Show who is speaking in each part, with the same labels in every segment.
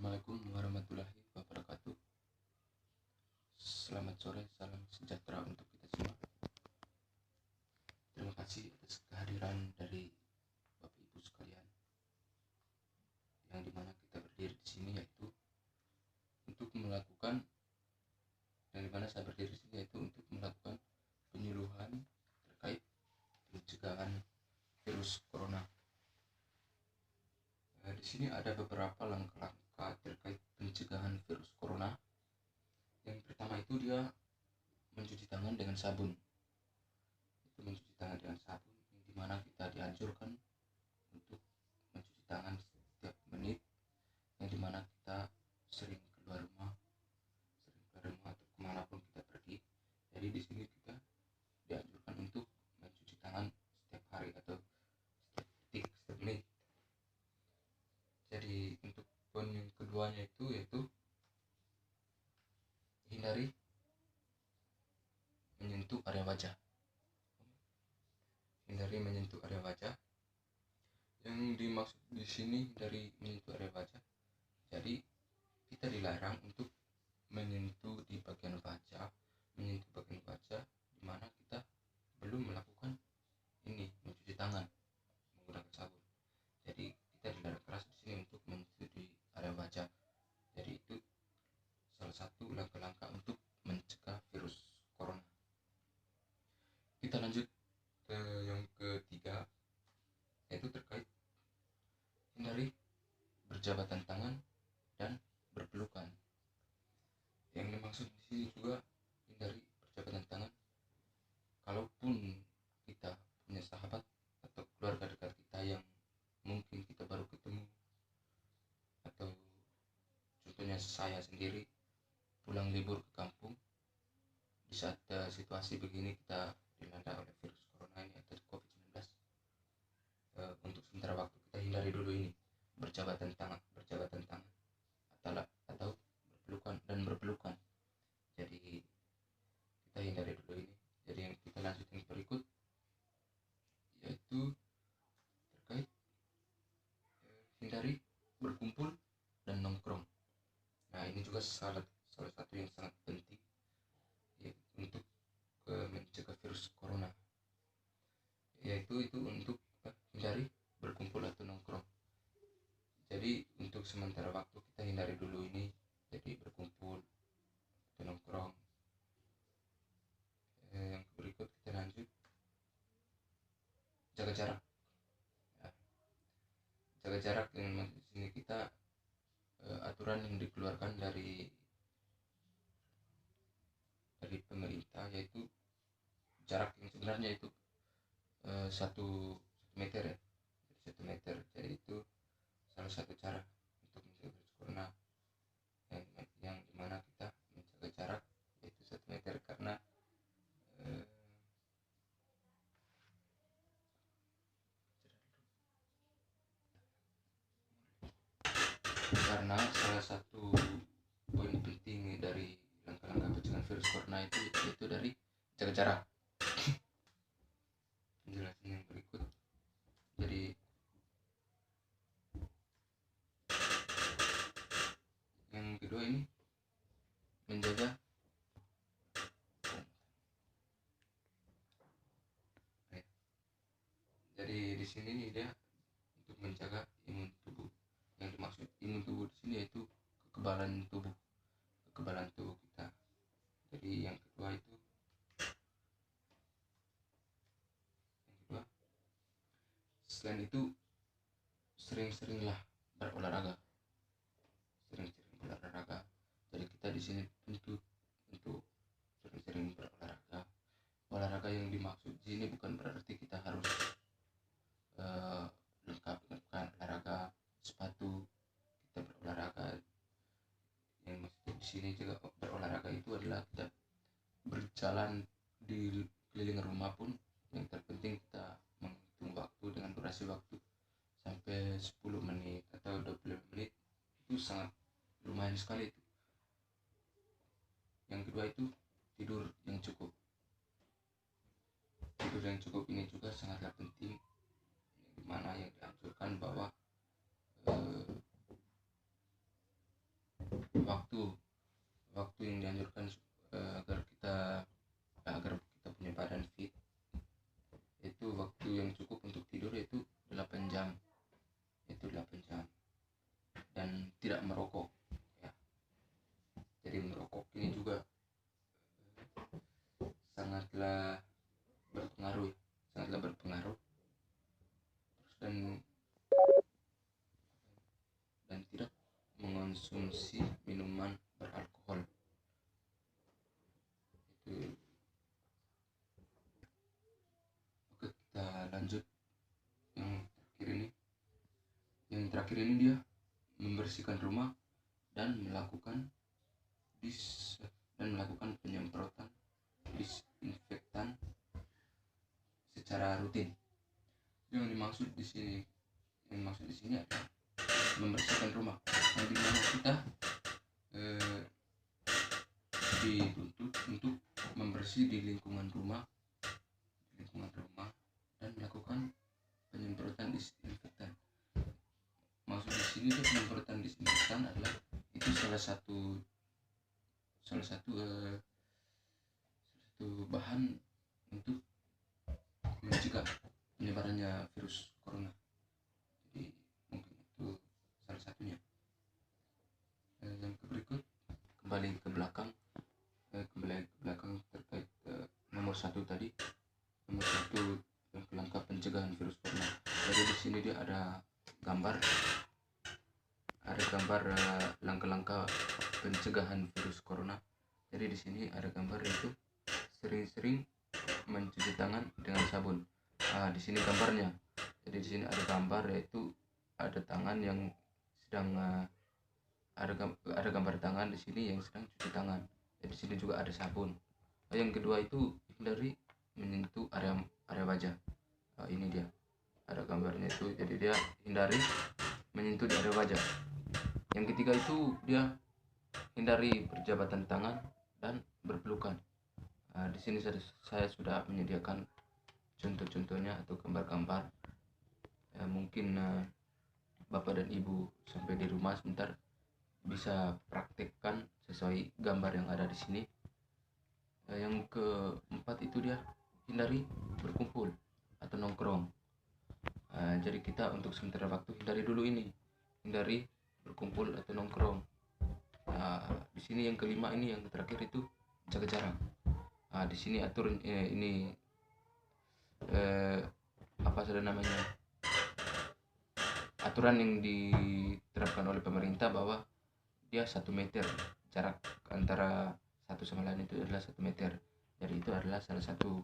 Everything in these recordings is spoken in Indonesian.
Speaker 1: Assalamualaikum warahmatullahi wabarakatuh. Selamat sore, salam sejahtera untuk kita semua. Terima kasih atas kehadiran dari Bapak Ibu sekalian, yang dimana kita berdiri di sini yaitu untuk melakukan, yang dimana saya berdiri di sini yaitu untuk melakukan penyuluhan terkait pencegahan virus corona. Di sini ada beberapa langkah-langkah terkait pencegahan virus corona. Yang pertama itu dia mencuci tangan dengan sabun. Itu mencuci tangan dengan sabun, yang dimana kita dianjurkan untuk mencuci tangan setiap menit, yang dimana kita sering keluar rumah atau kemanapun kita pergi. Jadi di sini kita dianjurkan untuk mencuci tangan setiap hari atau setiap detik, setiap menit. Jadi untuk poin yang keduanya itu yaitu hindari menyentuh area wajah. Hindari menyentuh area wajah. Yang dimaksud di sini dari menyentuh area wajah, jadi kita dilarang untuk menyentuh di bagian wajah, di mana kita belum melakukan ini, mencuci tangan menggunakan sabun. Jadi kita dilarang keras di sini untuk menyentuh di area wajah. Jadi itu salah satu langkah-langkah untuk mencegah virus corona. Kita lanjut ke yang ketiga, yaitu terkait hindari berjabatan tangan dan berpelukan. Yang dimaksud di sini juga hindari berjabatan tangan kalaupun kita punya sahabat atau keluarga dekat kita yang mungkin kita baru ketemu, atau contohnya saya sendiri pulang libur ke kampung di saat situasi begini, kita dilanda oleh virus corona ini atau COVID-19. Untuk sementara waktu kita hindari dulu ini berjabatan tangan atau berpelukan. Jadi kita hindari dulu ini. Jadi yang kita lanjut yang berikut, yaitu terkait hindari berkumpul dan nongkrong. Nah, ini juga salah satu yang sangat penting untuk mencegah virus corona, yaitu itu untuk hindari berkumpul atau nongkrong. Jadi untuk sementara waktu kita hindari dulu ini, jadi berkumpul atau nongkrong. Yang berikut kita lanjut, jaga jarak. Jaga jarak yang di sini kita aturan yang dikeluarkan dari pemerintah, yaitu jarak yang sebenarnya itu 1 meter ya. Jadi 1 meter. Jadi itu salah satu cara untuk menjaga virus corona, yang dimana kita menjaga jarak yaitu 1 meter karena salah satu poin penting dari langkah-langkah pencegahan virus corona itu yaitu dari jaga jarak. Penjelasan yang berikut, jadi yang kedua ini menjaga jadi di sini dia untuk menjaga imun tubuh. Yang dimaksud imun tubuh di sini yaitu kekebalan tubuh kita. Jadi yang kedua, selain itu sering-seringlah berolahraga. Jadi kita di sini untuk sering-sering berolahraga. Olahraga yang dimaksud di sini bukan berarti kita harus lengkap dengan olahraga sepatu kita berolahraga. Yang maksud di sini juga berolahraga itu adalah kita berjalan di keliling rumah pun, yang terpenting kita menghitung waktu dengan durasi waktu sampai 10 menit atau 20 menit, itu sangat lumayan sekali itu. Yang kedua itu tidur yang cukup. Tidur yang cukup ini juga sangatlah penting, dimana yang dianjurkan bahwa waktu yang dianjurkan agar kita punya badan fit, itu waktu yang cukup untuk tidur itu 8 jam, dan tidak merokok ya. Jadi merokok ini juga sangatlah berpengaruh dan tidak mengonsumsi minuman beralkohol. Itu. Oke, kita lanjut yang terakhir ini dia membersihkan rumah dan melakukan penyemprotan disinfektan secara rutin. Yang dimaksud di sini adalah membersihkan rumah, yang dimana kita dituntut untuk membersih di lingkungan rumah dan melakukan penyemprotan disinfektan. Maksud di sini tuh penyemprotan disinfektan adalah itu salah satu bahan untuk mencegah penyebarannya virus corona. Jadi mungkin itu salah satunya. Yang berikut kembali ke belakang terkait nomor satu tadi. Nomor satu, langkah pencegahan virus corona. Jadi di sini dia ada gambar langkah-langkah pencegahan virus corona. Jadi di sini ada gambar itu sering-sering mencuci tangan dengan sabun. Di sini gambarnya. Jadi di sini ada gambar yaitu ada tangan yang sedang ada gambar tangan di sini yang sedang cuci tangan. Jadi di sini juga ada sabun. Yang kedua itu hindari menyentuh area wajah. Ini dia ada gambarnya itu. Jadi dia hindari menyentuh di area wajah. Yang ketiga itu dia hindari berjabatan tangan dan berpelukan. Di sini saya sudah menyediakan contoh-contohnya atau gambar-gambar. Mungkin Bapak dan Ibu sampai di rumah sebentar bisa praktekkan sesuai gambar yang ada di sini. Yang keempat itu dia hindari berkumpul atau nongkrong. Jadi kita untuk sementara waktu hindari berkumpul atau nongkrong. Di sini yang kelima ini yang terakhir itu jaga jarak. Di sini atur apa sudah namanya, aturan yang diterapkan oleh pemerintah bahwa dia 1 meter jarak antara satu sama lain itu adalah 1 meter. Jadi itu adalah salah satu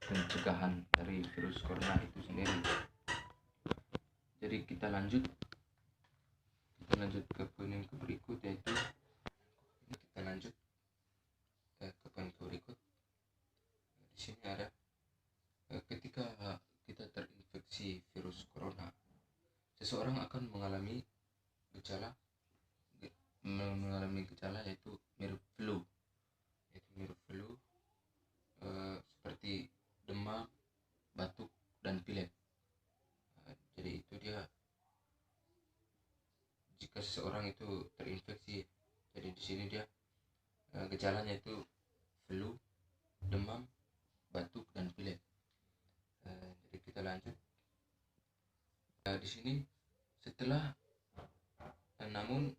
Speaker 1: pencegahan dari virus corona itu sendiri. Jadi kita lanjut ke poin yang berikut, yaitu kita lanjut ke poin berikut. Di sini ada ketika kita terinfeksi virus corona, seseorang akan mengalami gejala yaitu mirip flu, seperti demam, batuk, dan pilek. Jadi itu dia jika seseorang itu terinfeksi. Jadi di sini dia gejalanya itu flu, demam, batuk, dan pilek. Jadi kita lanjut. Di sini namun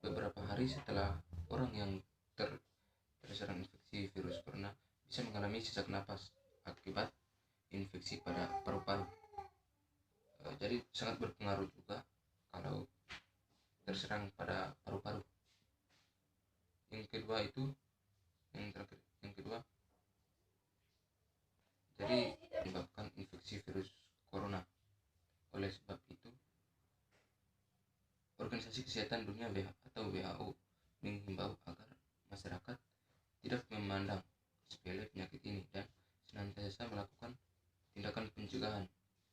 Speaker 1: beberapa hari setelah orang yang terserang infeksi virus corona bisa mengalami sesak napas akibat infeksi pada paru-paru. Jadi sangat berpengaruh juga kalau terserang pada paru-paru. Yang kedua, jadi menyebabkan infeksi virus corona. Oleh sebab itu, Organisasi Kesehatan Dunia atau WHO menghimbau agar masyarakat tidak memandang sepele penyakit ini dan senantiasa melakukan tindakan pencegahan.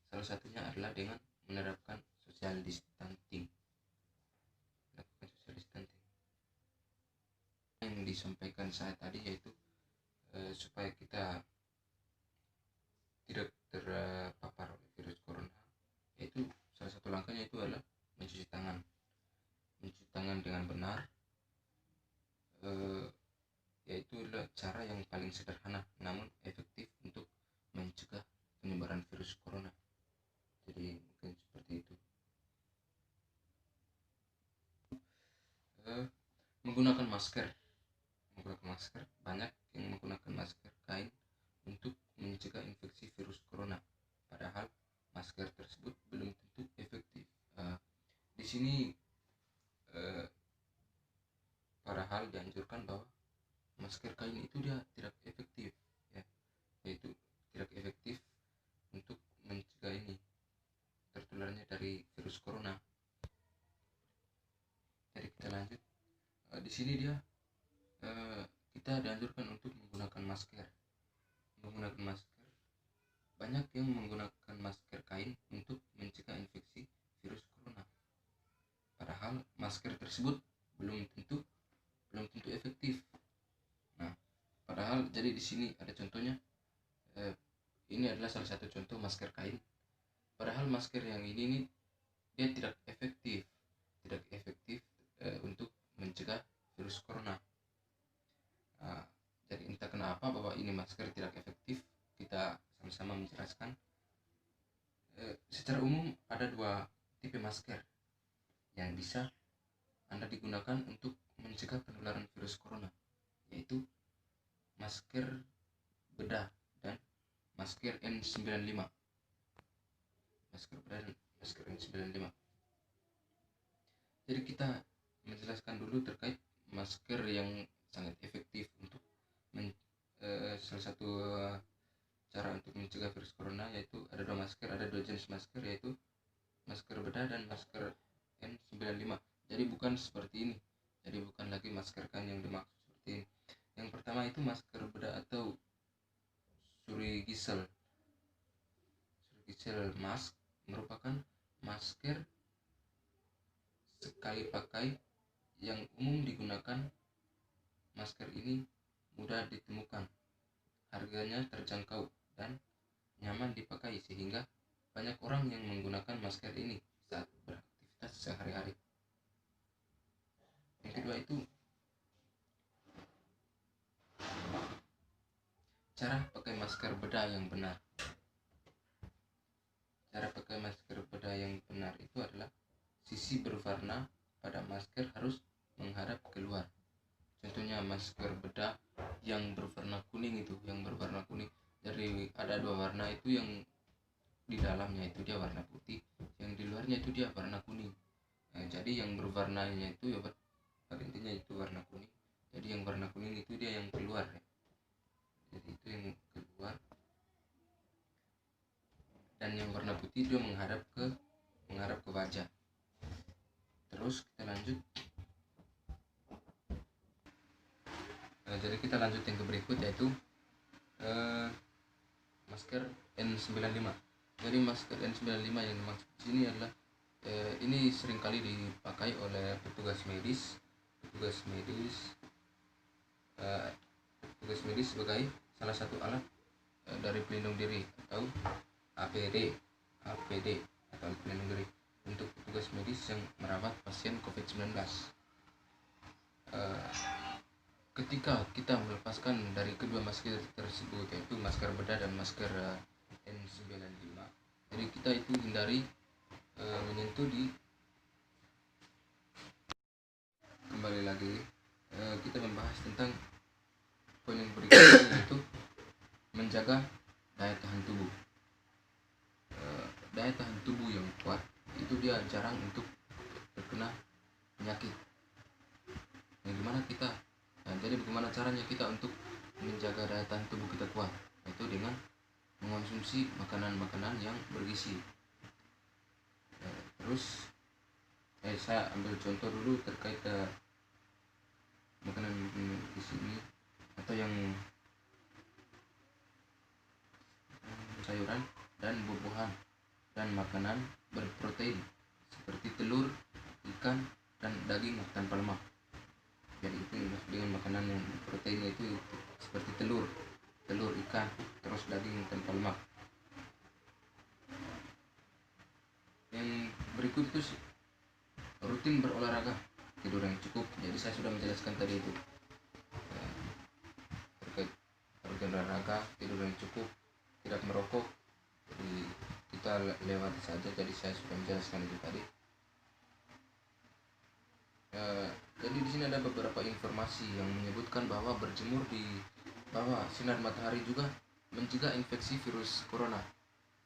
Speaker 1: Salah satunya adalah dengan menerapkan social distancing. Yang disampaikan saya tadi yaitu supaya kita tidak terpapar oleh virus corona, yaitu salah satu langkahnya itu adalah mencuci tangan dengan benar, eh, yaitu adalah cara yang paling sederhana namun efektif untuk mencegah penyebaran virus corona. Jadi mungkin seperti itu. Menggunakan masker. Banyak yang menggunakan masker kain untuk mencegah infeksi virus corona, padahal masker tersebut belum tentu efektif. Di sini padahal dianjurkan bahwa masker kain itu dia tidak efektif, ya, yaitu tidak efektif untuk mencegah ini tertularnya dari virus corona. Jadi kita lanjut. Di sini dia kita dianjurkan untuk menggunakan masker. Banyak yang menggunakan masker kain untuk mencegah infeksi virus corona, padahal masker tersebut belum tentu efektif. Nah, padahal jadi di sini ada contohnya. Ini adalah salah satu contoh masker kain. Padahal masker yang ini nih dia tidak efektif untuk mencegah virus corona. Jadi entah kenapa bahwa ini masker tidak efektif, kita sama-sama menjelaskan. Secara umum ada dua tipe masker yang bisa Anda digunakan untuk mencegah penularan virus corona, yaitu masker bedah dan masker N95. Masker N95. Jadi kita menjelaskan dulu terkait masker yang sangat efektif untuk salah satu cara untuk mencegah virus corona, yaitu ada dua jenis masker, yaitu masker bedah dan masker N95. Jadi bukan seperti ini. Jadi bukan lagi masker kain yang dimaksud seperti ini. Yang pertama itu masker bedah atau surgical mask merupakan masker sekali pakai yang umum digunakan. Masker ini mudah ditemukan, harganya terjangkau dan nyaman dipakai sehingga banyak orang yang menggunakan masker ini saat beraktivitas sehari-hari. Yang kedua itu cara pakai masker bedah yang benar. Cara pakai masker bedah yang benar itu adalah sisi berwarna pada masker harus menghadap keluar. Contohnya masker bedah yang berwarna kuning itu, Jadi ada dua warna itu, yang di dalamnya itu dia warna putih, yang di luarnya itu dia warna kuning. Jadi yang berwarnanya itu ya pada intinya itu warna kuning. Jadi yang warna kuning itu dia yang keluar, ya. Jadi itu yang keluar. Dan yang warna putih dia menghadap ke wajah. Terus kita lanjut. Jadi kita lanjut yang ke berikut, yaitu masker N95. Jadi masker N95 yang dimaksud di sini adalah ini seringkali dipakai oleh petugas medis sebagai salah satu alat dari pelindung diri atau APD atau alat pelindung diri untuk petugas medis yang merawat pasien COVID-19. Ketika kita melepaskan dari kedua masker tersebut, yaitu masker bedah dan masker N95, jadi kita itu hindari menyentuh kembali lagi kita membahas tentang poin yang berikutnya, yaitu menjaga daya tahan tubuh. Daya tahan tubuh yang kuat itu dia jarang untuk terkena penyakit. Jadi bagaimana caranya kita untuk menjaga daya tahan tubuh kita kuat? Itu dengan mengonsumsi makanan-makanan yang bergizi. Terus saya ambil contoh dulu terkait makanan di sini, atau yang sayuran dan buah-buahan dan makanan berprotein seperti telur, ikan, dan daging tanpa lemak. Jadi itu dengan makanan yang proteinnya itu seperti telur, ikan, terus daging tanpa lemak. Yang berikut itu rutin berolahraga, tidur yang cukup. Jadi saya sudah menjelaskan tadi itu. berolahraga, tidur yang cukup, tidak merokok. Jadi kita lewati saja. Jadi saya sudah menjelaskan itu tadi. Jadi di sini ada beberapa informasi yang menyebutkan bahwa berjemur di bawah sinar matahari juga mencegah infeksi virus corona.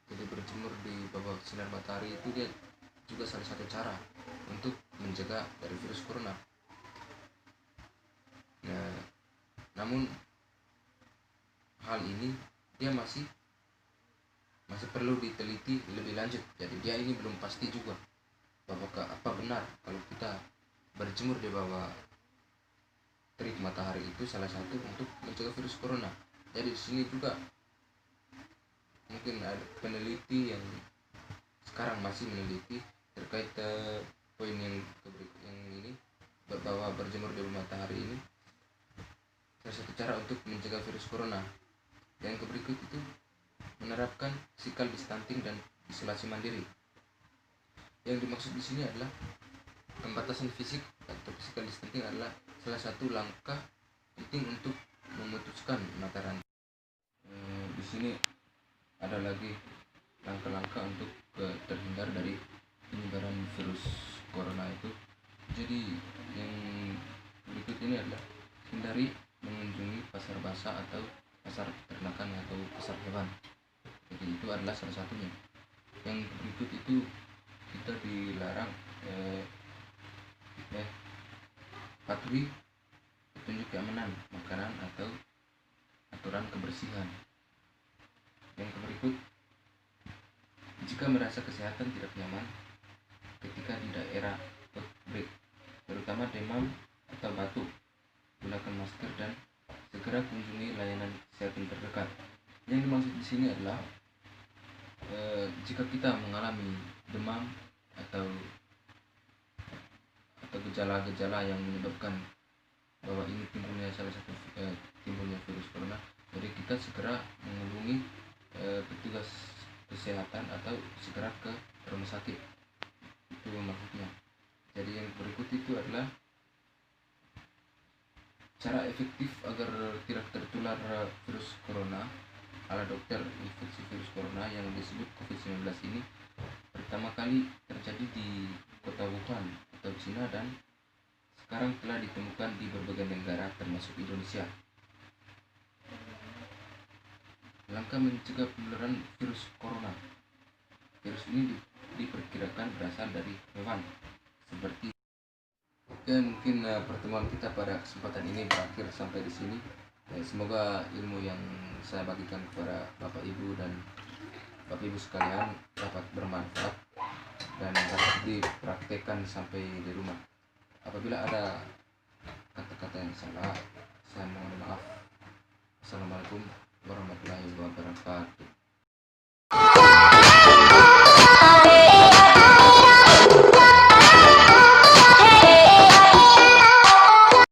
Speaker 1: Jadi berjemur di bawah sinar matahari itu dia juga salah satu cara untuk mencegah dari virus corona. Nah, namun hal ini dia masih perlu diteliti lebih lanjut. Jadi dia ini belum pasti juga bahwa apa benar kalau kita berjemur di bawah terik matahari itu salah satu untuk mencegah virus corona. Jadi di sini juga mungkin ada peneliti yang sekarang masih meneliti terkait poin yang ini, bahwa berjemur di bawah matahari ini salah satu cara untuk mencegah virus corona. Yang berikut itu menerapkan physical distancing dan isolasi mandiri. Yang dimaksud di sini adalah pembatasan fisik atau physical distancing adalah salah satu langkah penting untuk memutuskan mata rantai. Di sini ada lagi langkah-langkah untuk terhindar dari penyebaran virus corona itu. Jadi yang berikut ini adalah hindari mengunjungi pasar basah atau pasar peternakan atau pasar hewan. Jadi itu adalah salah satunya. Yang berikut itu kita dilarang patuhi petunjuk keamanan makanan atau aturan kebersihan. Yang berikut, jika merasa kesehatan tidak nyaman ketika di daerah outbreak, terutama demam atau batuk, gunakan masker dan segera kunjungi layanan kesehatan terdekat. Yang dimaksud di sini adalah jika kita mengalami demam atau gejala-gejala yang menyebabkan bahwa ini timbulnya salah satu timbulnya virus corona, jadi kita segera menghubungi petugas kesehatan atau segera ke rumah sakit. Itu maksudnya. Jadi yang berikut itu adalah cara efektif agar tidak tertular virus corona ala dokter. Infeksi virus corona yang disebut COVID-19 ini pertama kali terjadi di kota Wuhan atau Cina dan sekarang telah ditemukan di berbagai negara termasuk Indonesia. Langkah mencegah penularan virus corona. Virus ini diperkirakan berasal dari hewan seperti. Oke, mungkin pertemuan kita pada kesempatan ini berakhir sampai di sini. Semoga ilmu yang saya bagikan kepada Bapak Ibu dan Bapak Ibu sekalian dapat bermanfaat dan dapat dipraktekkan sampai di rumah. Apabila ada kata-kata yang salah, saya mohon maaf. Assalamualaikum warahmatullahi wabarakatuh.